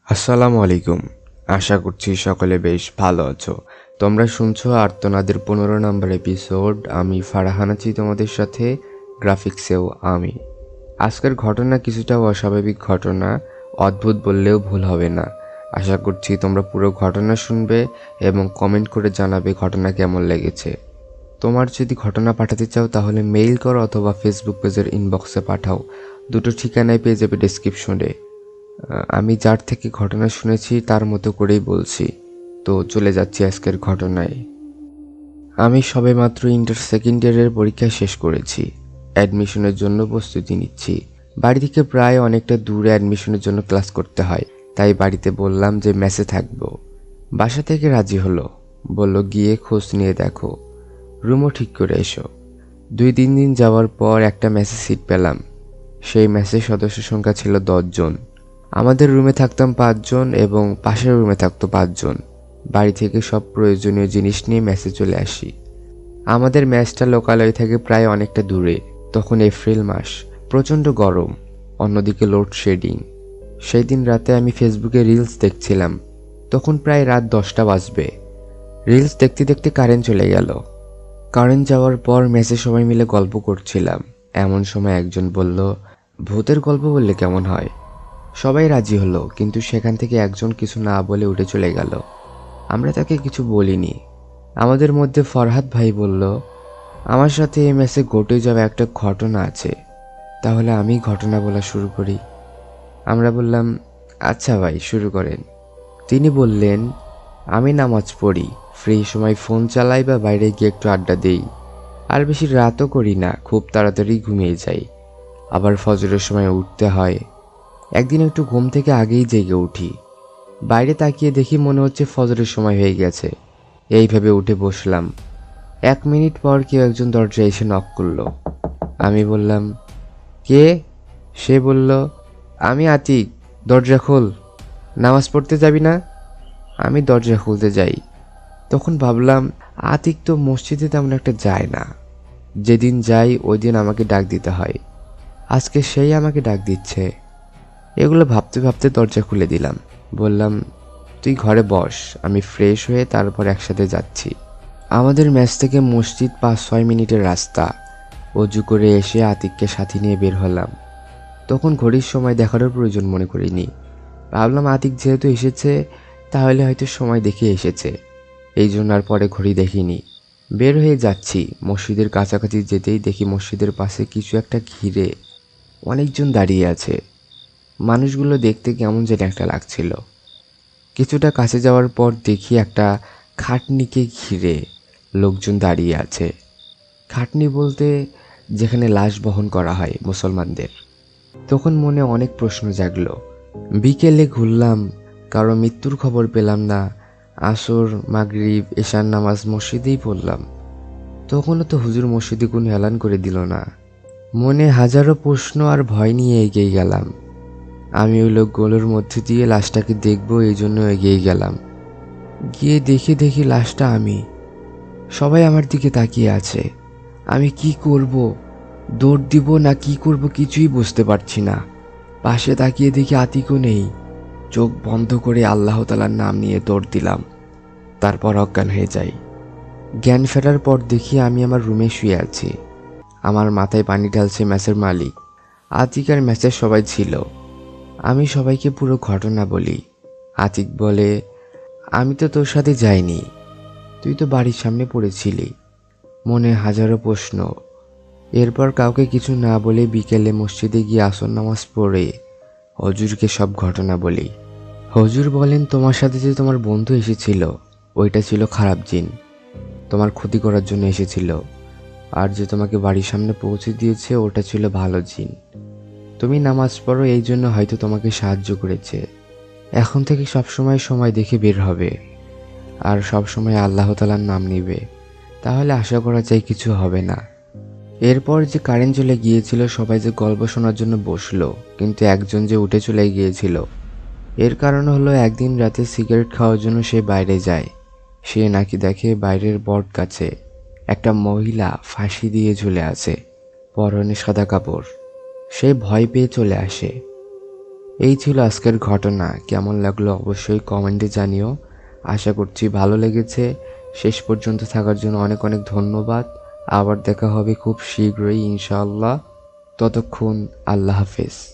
আসসালামু আলাইকুম। আশা করছি সকলে বেশ ভালো আছো। তোমরা শুনছো আর্তনাদের 15 নম্বর এপিসোড। আমি ফারহান আছি তোমাদের সাথে, গ্রাফিক্সেও আমি। আজকের ঘটনা কিছুটা অস্বাভাবিক ঘটনা, অদ্ভুত বললেও ভুল হবে না। আশা করছি তোমরা পুরো ঘটনা শুনবে এবং কমেন্ট করে জানাবে ঘটনা কেমন লেগেছে। তোমার যদি ঘটনা পাঠাতে চাও তাহলে মেইল করো অথবা ফেসবুক পেজের ইনবক্সে পাঠাও। দুটো ঠিকানায় পেয়ে যাবে ডেসক্রিপশনে। আমি যার থেকে ঘটনা শুনেছি তার মতো করেই বলছি। তো চলে যাচ্ছি আজকের ঘটনায়। আমি সবেমাত্র ইন্টার সেকেন্ড ইয়ারের পরীক্ষা শেষ করেছি। অ্যাডমিশনের জন্য প্রস্তুতি নিচ্ছি। বাড়ি থেকে প্রায় অনেকটা দূরে অ্যাডমিশনের জন্য ক্লাস করতে হয়, তাই বাড়িতে বললাম যে মেসে থাকবো। বাসা থেকে রাজি হলো, বলল গিয়ে খোঁজ নিয়ে দেখো, রুমও ঠিক করে এসো। 2-3 দিন যাওয়ার পর একটা মেসে সিট পেলাম। সেই মেসের সদস্য সংখ্যা ছিল 10 জন। আমাদের রুমে থাকতাম 5 জন এবং পাশের রুমে থাকতো 5 জন। বাড়ি থেকে সব প্রয়োজনীয় জিনিস নিয়ে মেসে চলে আসি। আমাদের মেসটা লোকালয় থেকে প্রায় অনেকটা দূরে। তখন এপ্রিল মাস, প্রচণ্ড গরম, অন্যদিকে লোডশেডিং। সেই দিন রাতে আমি ফেসবুকে রিলস দেখছিলাম। তখন প্রায় রাত 10টা বাজবে। রিলস দেখতে দেখতে কারেন্ট চলে গেল। কারেন্ট যাওয়ার পর মেসে সবাই মিলে গল্প করছিলাম। এমন সময় একজন বলল, ভূতের গল্প বললে কেমন হয়? সবাই রাজি হলো, কিন্তু সেখান থেকে একজন কিছু না বলে উঠে চলে গেল। আমরা তাকে কিছু বলিনি। আমাদের মধ্যে ফরহাদ ভাই বলল, আমার সাথে এই মেসে ঘটে যাওয়া একটা ঘটনা আছে, তাহলে আমি ঘটনা বলা শুরু করি। আমরা বললাম, আচ্ছা ভাই, শুরু করেন। তিনি বললেন, আমি নামাজ পড়ি, ফ্রি সময় ফোন চালাই বা বাইরে গিয়ে একটু আড্ডা দেই। আর বেশি রাতও করি না, খুব তাড়াতাড়ি ঘুমিয়ে যাই। আবার ফজরের সময় উঠতে হয়। একদিন একটু ঘুম থেকে আগেই জেগে উঠি। বাইরে তাকিয়ে দেখি মনে হচ্ছে ফজরের সময় হয়ে গেছে। এইভাবে উঠে বসলাম। 1 মিনিট পর কেউ একজন দরজায় এসে নক করলো। আমি বললাম, কে? সে বলল, আমি আতিক, দরজা খোল। নামাজ পড়তে যাবি না? আমি দরজা খুলতে যাই। তখন ভাবলাম, আতিক তো মসজিদে তেমন একটা যায় না। যেদিন যাই ওই দিন আমাকে ডাক দিতে হয়। আজকে সেই আমাকে ডাক দিচ্ছে। এগুলো ভাবতে ভাবতে দরজা খুলে দিলাম। বললাম, তুই ঘরে বস, আমি ফ্রেশ হয়ে তারপর একসাথে যাচ্ছি। আমাদের মেস থেকে মসজিদ 5-6 মিনিটের রাস্তা। অজু করে এসে আতিককে সাথে নিয়ে বের হলাম। তখন ঘড়ির সময় দেখারও প্রয়োজন মনে করিনি। ভাবলাম আতিক যেহেতু এসেছে তাহলে হয়তো সময় দেখে এসেছে, এই জন্য আর পরে ঘড়ি দেখিনি। বের হয়ে যাচ্ছি। মসজিদের কাছাকাছি যেতেই দেখি মসজিদের পাশে কিছু একটা ঘিরে অনেকজন দাঁড়িয়ে আছে। মানুষগুলো দেখতে কেমন যেন একটা লাগছিল। কিছুটা কাছে যাওয়ার পর দেখি একটা খাটনিকে ঘিরে লোকজন দাঁড়িয়ে আছে। খাটনি বলতে যেখানে লাশ বহন করা হয় মুসলমানদের। তখন মনে অনেক প্রশ্ন জাগলো। বিকেলে ঘুরলাম, কারো মৃত্যুর খবর পেলাম না। আসর, মাগরিব, এশার নামাজ মসজিদেই পড়লাম। তখনও তো হুজুর মসজিদে কোনো এলান করে দিল না। মনে হাজারো প্রশ্ন আর ভয় নিয়ে এগিয়ে গেলাম। আমি ওই লোকগুলোর মধ্যে দিয়ে লাশটাকে দেখবো, এই জন্য এগিয়ে গেলাম। গিয়ে দেখি লাশটা আমি। সবাই আমার দিকে তাকিয়ে আছে। আমি কি করব, দৌড় দিব না কি করব কিছুই বুঝতে পারছি না। পাশে তাকিয়ে দেখি আতিকও নেই। চোখ বন্ধ করে আল্লাহ তাআলার নাম নিয়ে দৌড় দিলাম। তারপর অজ্ঞান হয়ে যাই। জ্ঞান ফেরার পর দেখি আমি আমার রুমে শুয়ে আছি। আমার মাথায় পানি ঢালছে মেসের মালিক। আতিক আর মেসের সবাই ছিল। আমি সবাইকে পুরো ঘটনা বলি। আতিক বলে, আমি তো তোর সাথে যাইনি, তুই তো বাড়ির সামনে পড়েছিলি। মনে হাজারো প্রশ্ন। এরপর কাউকে কিছু না বলে বিকেলে মসজিদে গিয়ে আসর নামাজ পড়ে হুজুরকে সব ঘটনা বলি। হুজুর বলেন, তোমার সাথে যে তোমার বন্ধু এসেছিল ওইটা ছিল খারাপ জিন, তোমার ক্ষতি করার জন্য এসেছিল। আর যে তোমাকে বাড়ির সামনে পৌঁছে দিয়েছে ওটা ছিল ভালো জিন। তুমি নামাজ পড়ো, এই জন্য হয়তো তোমাকে সাহায্য করেছে। এখন থেকে সবসময় সময় দেখে বের হবে আর সবসময় আল্লাহ তাআলার নাম নিবে, তাহলে আশা করা যায় কিছু হবে না। এরপর যে কারেন্ট চলে গিয়েছিল, সবাই যে গল্প শোনার জন্য বসলো, কিন্তু একজন যে উঠে চলে গিয়েছিল। এর কারণ হলো একদিন রাতে সিগারেট খাওয়ার জন্য সে বাইরে যায়। সে নাকি দেখে বাইরের বট গাছে একটা মহিলা ফাঁসি দিয়ে ঝুলে আছে, পরনে সাদা কাপড়। সে ভয় পেয়ে চলে আসে। এই ছিল আজকের ঘটনা। কেমন লাগলো অবশ্যই কমেন্টে জানিও। আশা করছি ভালো লেগেছে। শেষ পর্যন্ত থাকার জন্য অনেক অনেক ধন্যবাদ। আবার দেখা হবে খুব শীঘ্রই ইনশাআল্লাহ। ততক্ষণ আল্লাহ হাফেজ।